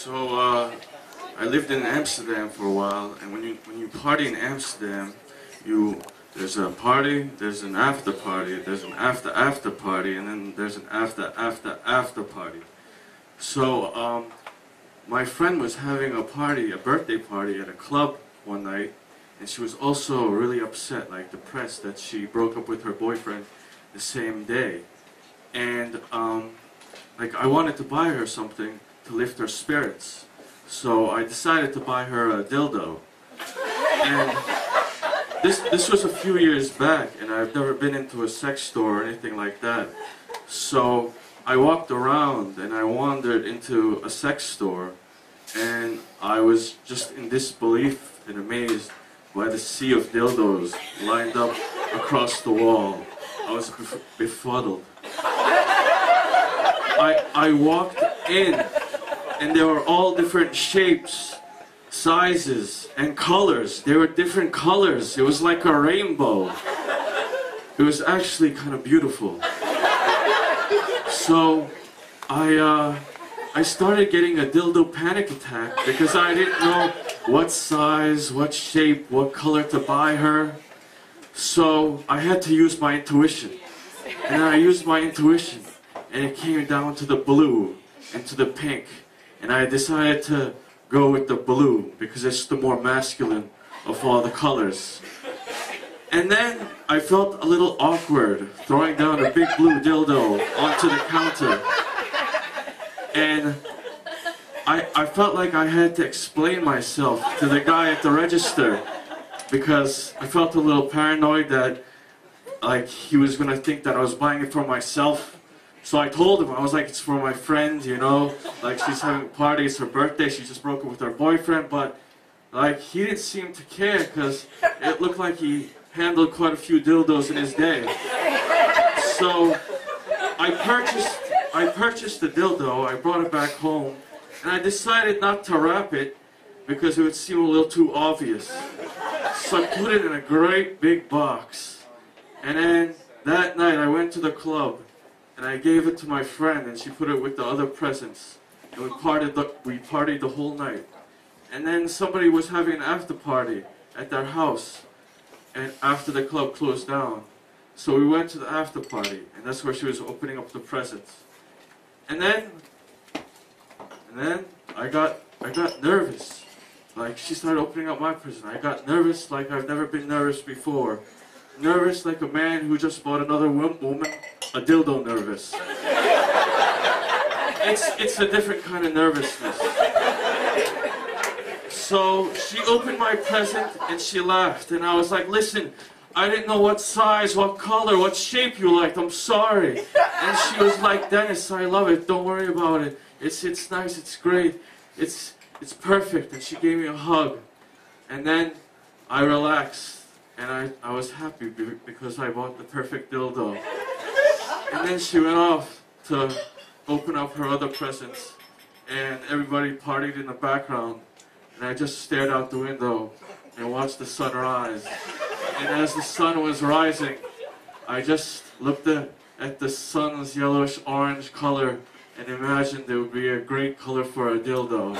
I lived in Amsterdam for a while, and when you party in Amsterdam, there's a party, there's an after party, there's an after party, and then there's an after party. So my friend was having a party, a birthday party at a club one night, and she was also really upset, like depressed, that she broke up with her boyfriend the same day. And like I wanted to buy her something to lift her spirits. So I decided to buy her a dildo. And this was a few years back, and I've never been into a sex store or anything like that. So I walked around and I wandered into a sex store, and I was just in disbelief and amazed by the sea of dildos lined up across the wall. I was befuddled. I walked in, and they were all different shapes, sizes, and colors. They were different colors. It was like a rainbow. It was actually kind of beautiful. So I started getting a dildo panic attack because I didn't know what size, what shape, what color to buy her. So I had to use my intuition. And I used my intuition, and it came down to the blue and to the pink. And I decided to go with the blue because it's the more masculine of all the colors. And then I felt a little awkward throwing down a big blue dildo onto the counter. And I felt like I had to explain myself to the guy at the register because I felt a little paranoid that like he was gonna think that I was buying it for myself. So I told him, I was like, it's for my friend, you know, like she's having a party, it's her birthday, she just broke up with her boyfriend, but like he didn't seem to care because it looked like he handled quite a few dildos in his day. So I purchased the dildo, I brought it back home, and I decided not to wrap it because it would seem a little too obvious. So I put it in a great big box. And then that night I went to the club and I gave it to my friend, and she put it with the other presents. And we partied the whole night. And then somebody was having an after party at their house, and after the club closed down. So we went to the after party, and that's where she was opening up the presents. And then I got nervous. Like she started opening up my present. I got nervous like I've never been nervous before. Nervous like a man who just bought another woman a dildo nervous. It's a different kind of nervousness. So she opened my present and she laughed, and I was like, listen, I didn't know what size, what color, what shape you liked, I'm sorry. And she was like, Dennis, I love it, don't worry about it. It's nice, it's great, it's perfect. And she gave me a hug. And then I relaxed, and I was happy because I bought the perfect dildo. And then she went off to open up her other presents, and everybody partied in the background. And I just stared out the window and watched the sun rise. And as the sun was rising, I just looked at the sun's yellowish orange color and imagined it would be a great color for a dildo.